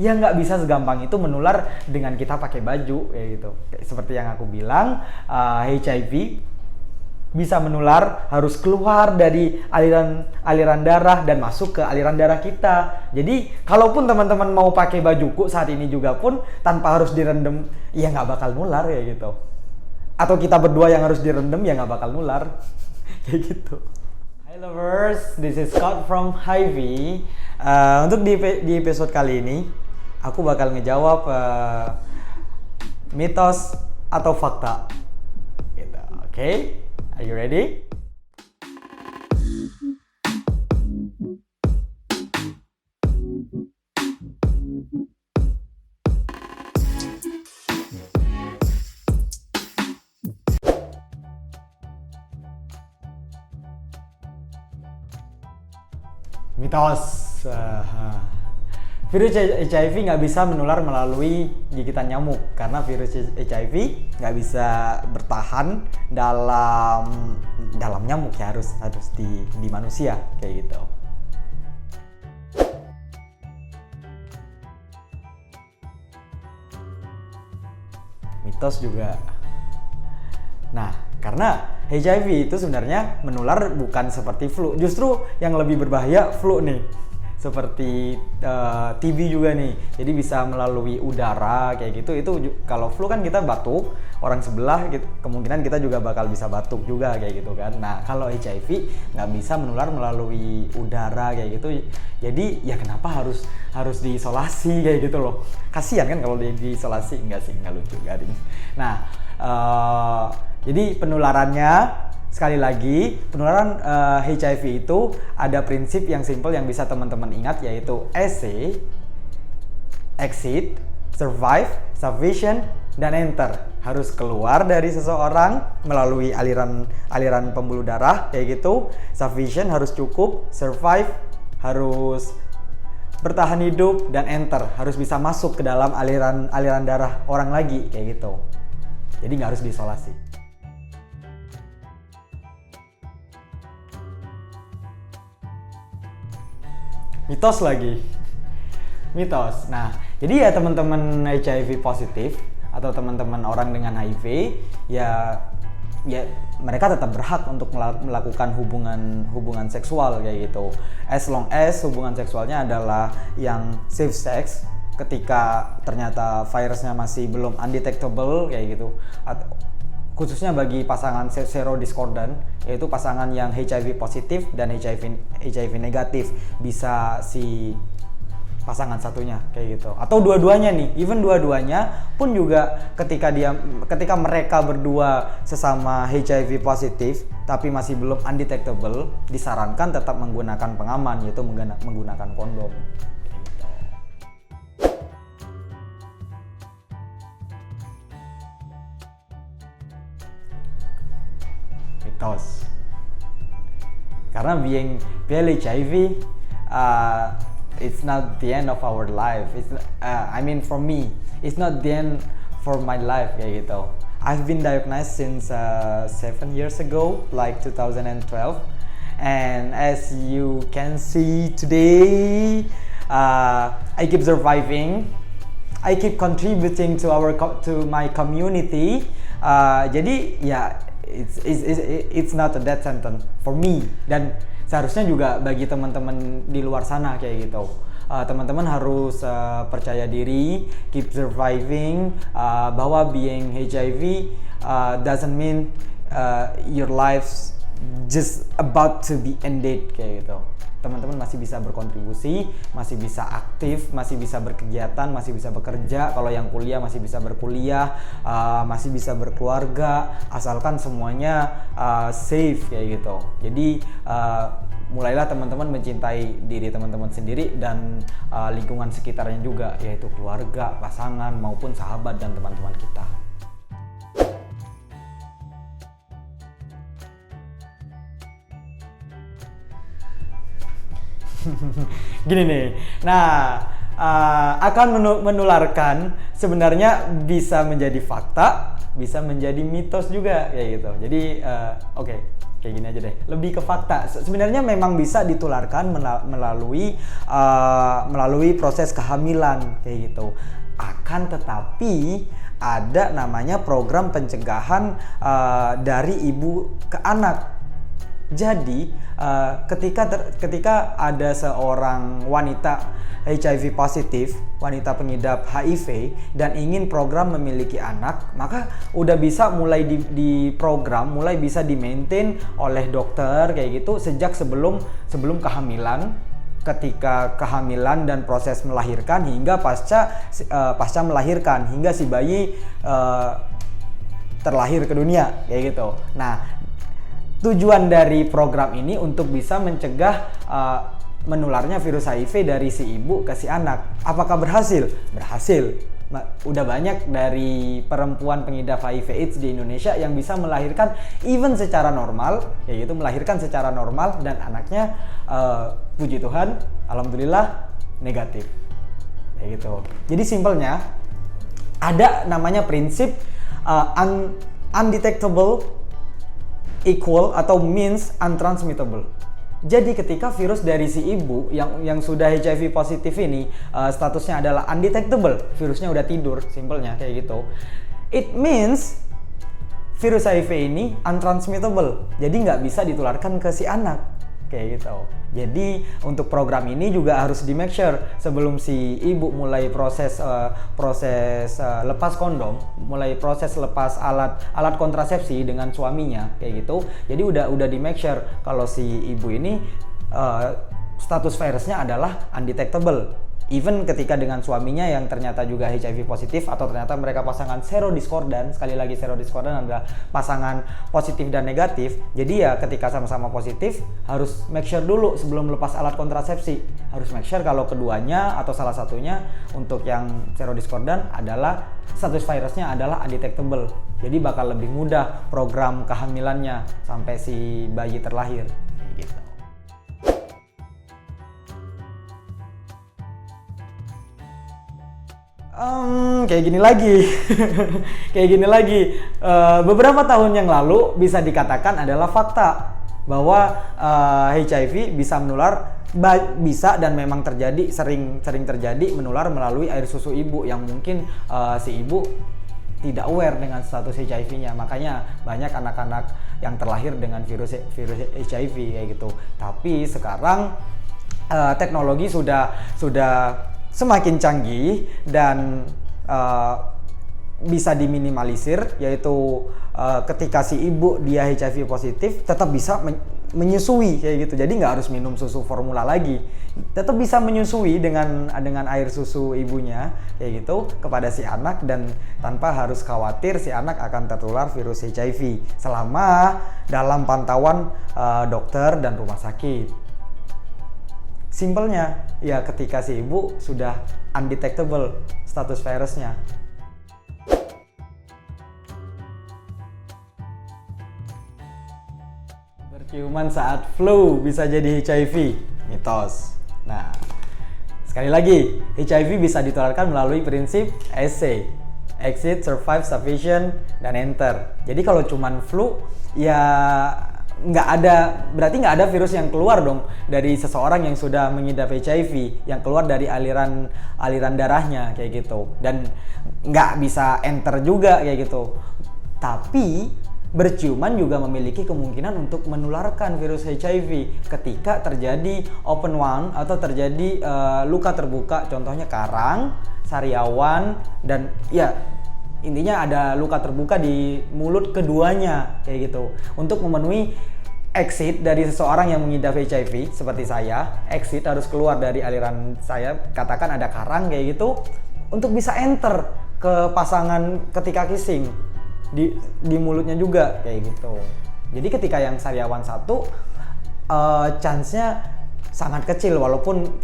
Ya nggak bisa segampang itu menular dengan kita pakai baju kayak gitu. Seperti yang aku bilang, HIV bisa menular harus keluar dari aliran darah dan masuk ke aliran darah kita. Jadi kalaupun teman-teman mau pakai bajuku saat ini juga pun tanpa harus direndam, ya nggak bakal nular kayak gitu. Atau kita berdua yang harus direndam, ya nggak bakal nular kayak gitu. Hi lovers, this is Scott from Hyvee. Untuk di episode kali ini, aku bakal ngejawab mitos atau fakta. Gitu. Oke, are you ready? Mitos. Virus HIV nggak bisa menular melalui gigitan nyamuk karena virus HIV nggak bisa bertahan dalam nyamuk ya, harus di manusia kayak gitu. Mitos juga. Nah, karena HIV itu sebenarnya menular bukan seperti flu. Justru yang lebih berbahaya flu nih. Seperti TB juga nih. Jadi bisa melalui udara kayak gitu. Itu kalau flu kan kita batuk, orang sebelah kemungkinan kita juga bakal bisa batuk juga kayak gitu kan. Nah, kalau HIV nggak bisa menular melalui udara kayak gitu. Jadi ya kenapa harus diisolasi kayak gitu loh. Kasihan kan kalau diisolasi. Enggak sih, nggak lucu garing. Nah, jadi penularannya, sekali lagi, penularan HIV itu ada prinsip yang simple yang bisa teman-teman ingat, yaitu EC, exit, survive, sufficient, dan enter. Harus keluar dari seseorang melalui aliran pembuluh darah kayak gitu. Sufficient harus cukup, survive harus bertahan hidup, dan enter harus bisa masuk ke dalam aliran darah orang lagi kayak gitu. Jadi nggak harus diisolasi. Mitos lagi. Mitos. Nah, jadi ya teman-teman HIV positif atau teman-teman orang dengan HIV ya mereka tetap berhak untuk melakukan hubungan seksual kayak gitu. As long as hubungan seksualnya adalah yang safe sex, ketika ternyata virusnya masih belum undetectable kayak gitu. Khususnya bagi pasangan serodiscordant, yaitu pasangan yang HIV positif dan HIV negatif, bisa si pasangan satunya kayak gitu, atau dua-duanya nih, even dua-duanya pun juga ketika mereka berdua sesama HIV positif tapi masih belum undetectable, disarankan tetap menggunakan pengaman, yaitu menggunakan kondom. Mitos. Karena being HIV, it's not the end of our life. For me, it's not the end for my life kayak gitu. I've been diagnosed since 7 years ago, like 2012, and as you can see today, I keep surviving. I keep contributing to my community. Jadi ya. It's not a death sentence for me, dan seharusnya juga bagi teman-teman di luar sana kayak gitu. Teman-teman harus percaya diri, keep surviving, bahwa being HIV doesn't mean your life just about to be ended kayak gitu. Teman-teman masih bisa berkontribusi, masih bisa aktif, masih bisa berkegiatan, masih bisa bekerja. Kalau yang kuliah masih bisa berkuliah, masih bisa berkeluarga, asalkan semuanya safe kayak gitu. Jadi mulailah teman-teman mencintai diri teman-teman sendiri dan lingkungan sekitarnya juga, yaitu keluarga, pasangan, maupun sahabat dan teman-teman kita. Gini nih, nah akan menularkan sebenarnya bisa menjadi fakta, bisa menjadi mitos juga kayak gitu. Jadi oke. kayak gini aja deh, lebih ke fakta. Sebenarnya memang bisa ditularkan melalui proses kehamilan kayak gitu. Akan tetapi ada namanya program pencegahan dari ibu ke anak. Jadi ketika ada seorang wanita HIV positif, wanita pengidap HIV dan ingin program memiliki anak, maka udah bisa mulai di program, mulai bisa di-maintain oleh dokter kayak gitu sejak sebelum kehamilan, ketika kehamilan dan proses melahirkan hingga pasca melahirkan, hingga si bayi terlahir ke dunia kayak gitu. Nah, tujuan dari program ini untuk bisa mencegah menularnya virus HIV dari si ibu ke si anak. Apakah berhasil? Berhasil. Udah banyak dari perempuan pengidap HIV/AIDS di Indonesia yang bisa melahirkan even secara normal, kayak gitu, melahirkan secara normal dan anaknya puji Tuhan, alhamdulillah negatif. Kayak gitu. Jadi simpelnya ada namanya prinsip undetectable equal atau means untransmittable. Jadi ketika virus dari si ibu yang sudah HIV positif ini statusnya adalah undetectable, virusnya udah tidur, simpelnya kayak gitu. It means virus HIV ini untransmittable, jadi nggak bisa ditularkan ke si anak kayak gitu. Jadi untuk program ini juga harus di make sure sebelum si ibu mulai proses lepas kondom, mulai proses lepas alat kontrasepsi dengan suaminya kayak gitu. Jadi udah di make sure kalau si ibu ini status virusnya adalah undetectable. Even ketika dengan suaminya yang ternyata juga HIV positif atau ternyata mereka pasangan serodiskordan, sekali lagi serodiskordan adalah pasangan positif dan negatif. Jadi ya ketika sama-sama positif harus make sure dulu sebelum lepas alat kontrasepsi, harus make sure kalau keduanya atau salah satunya untuk yang serodiskordan adalah status virusnya adalah undetectable. Jadi bakal lebih mudah program kehamilannya sampai si bayi terlahir gitu. Kayak gini lagi. Kayak gini lagi. Beberapa tahun yang lalu bisa dikatakan adalah fakta bahwa HIV bisa menular, bisa dan memang terjadi, sering terjadi menular melalui air susu ibu yang mungkin si ibu tidak aware dengan status HIV-nya. Makanya banyak anak-anak yang terlahir dengan virus HIV kayak gitu. Tapi sekarang teknologi sudah semakin canggih dan bisa diminimalisir, yaitu ketika si ibu dia HIV positif tetap bisa menyusui kayak gitu. Jadi nggak harus minum susu formula lagi, tetap bisa menyusui dengan air susu ibunya kayak gitu kepada si anak dan tanpa harus khawatir si anak akan tertular virus HIV selama dalam pantauan dokter dan rumah sakit. Simpelnya, ya ketika si ibu sudah undetectable status virusnya. Berciuman saat flu bisa jadi HIV, mitos. Nah, sekali lagi, HIV bisa ditularkan melalui prinsip ESE, exit, survive, sufficient, dan enter. Jadi kalau cuman flu, ya berarti nggak ada virus yang keluar dong dari seseorang yang sudah mengidap HIV, yang keluar dari aliran darahnya kayak gitu, dan nggak bisa enter juga kayak gitu. Tapi berciuman juga memiliki kemungkinan untuk menularkan virus HIV ketika terjadi open wound atau terjadi luka terbuka, contohnya karang, sariawan, dan ya intinya ada luka terbuka di mulut keduanya kayak gitu. Untuk memenuhi exit dari seseorang yang mengidap HIV seperti saya, exit harus keluar dari aliran saya, katakan ada karang kayak gitu, untuk bisa enter ke pasangan ketika kissing di mulutnya juga kayak gitu. Jadi ketika yang sariawan satu chance-nya sangat kecil, walaupun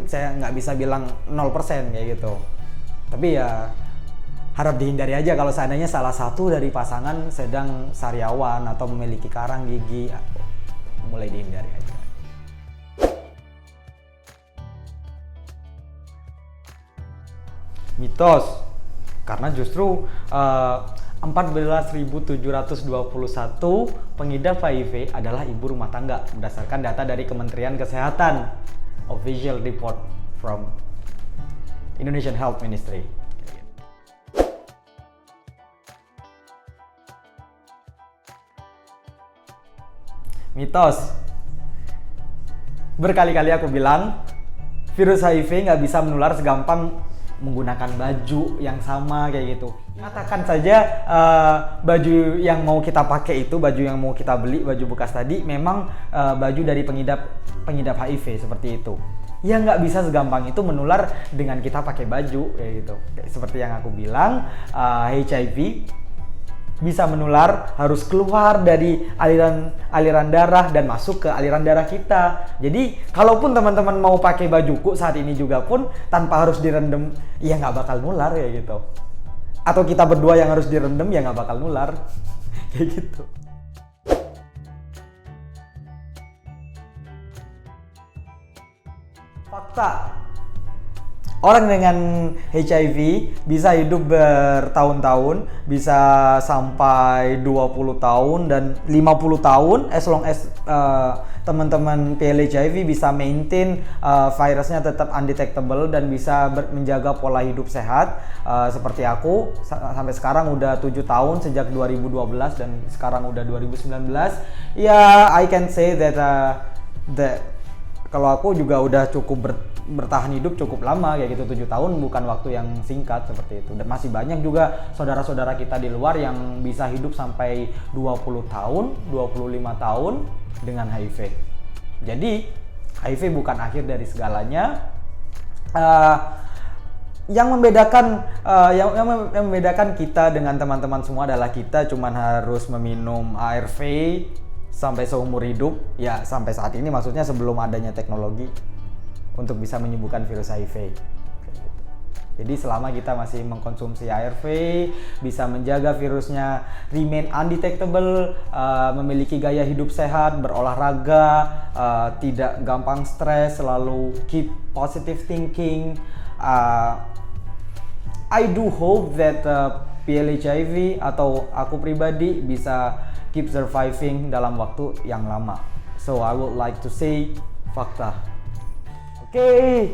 saya nggak bisa bilang 0% kayak gitu. Tapi ya harap dihindari aja kalau seandainya salah satu dari pasangan sedang sariawan atau memiliki karang gigi, mulai dihindari aja. Mitos, karena justru 14.721 pengidap HIV adalah ibu rumah tangga berdasarkan data dari Kementerian Kesehatan. Official report from Indonesian Health Ministry. Mitos. Berkali-kali aku bilang, virus HIV nggak bisa menular segampang menggunakan baju yang sama kayak gitu. Katakan saja baju yang mau kita pakai itu, baju yang mau kita beli, baju bekas tadi memang baju dari pengidap HIV seperti itu. Ya nggak bisa segampang itu menular dengan kita pakai baju kayak gitu. Seperti yang aku bilang, HIV bisa menular harus keluar dari aliran darah dan masuk ke aliran darah kita. Jadi kalaupun teman-teman mau pakai bajuku saat ini juga pun tanpa harus direndam, ya nggak bakal nular ya gitu. Atau kita berdua yang harus direndam, ya nggak bakal nular kayak gitu. Fakta. Orang dengan HIV bisa hidup bertahun-tahun, bisa sampai 20 tahun dan 50 tahun as long as teman-teman PLH HIV bisa maintain virusnya tetap undetectable dan bisa menjaga pola hidup sehat. Seperti aku sampai sekarang udah 7 tahun sejak 2012 dan sekarang udah 2019. Ya, I can say that kalau aku juga udah cukup bertahan hidup cukup lama kayak gitu. 7 tahun bukan waktu yang singkat seperti itu, dan masih banyak juga saudara-saudara kita di luar yang bisa hidup sampai 20 tahun, 25 tahun dengan HIV. Jadi HIV bukan akhir dari segalanya. Yang membedakan kita dengan teman-teman semua adalah kita cuman harus meminum ARV sampai seumur hidup, ya sampai saat ini maksudnya sebelum adanya teknologi untuk bisa menyembuhkan virus HIV. Jadi selama kita masih mengkonsumsi ARV, bisa menjaga virusnya remain undetectable, memiliki gaya hidup sehat, berolahraga, tidak gampang stres, selalu keep positive thinking. I do hope that PLH HIV atau aku pribadi bisa keep surviving dalam waktu yang lama. So I would like to say fakta. Oke,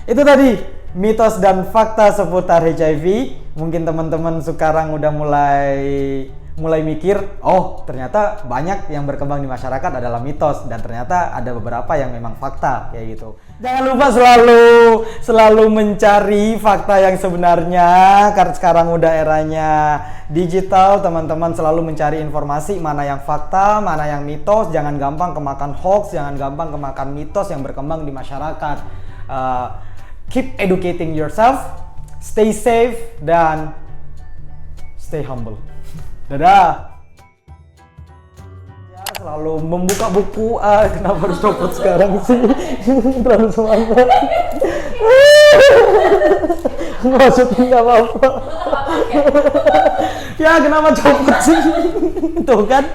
itu tadi mitos dan fakta seputar HIV. Mungkin teman-teman sekarang udah mulai mikir, oh ternyata banyak yang berkembang di masyarakat adalah mitos dan ternyata ada beberapa yang memang fakta kayak gitu. Jangan lupa selalu mencari fakta yang sebenarnya, karena sekarang udah eranya digital. Teman-teman selalu mencari informasi mana yang fakta, mana yang mitos. Jangan gampang kemakan hoax, jangan gampang kemakan mitos yang berkembang di masyarakat. Keep educating yourself, stay safe, dan stay humble. Dadah! Selalu membuka buku. Kenapa harus copot sekarang sih? Terlalu semangat. Maksudnya nggak apa-apa. Ya kenapa copot sih? Tuh kan.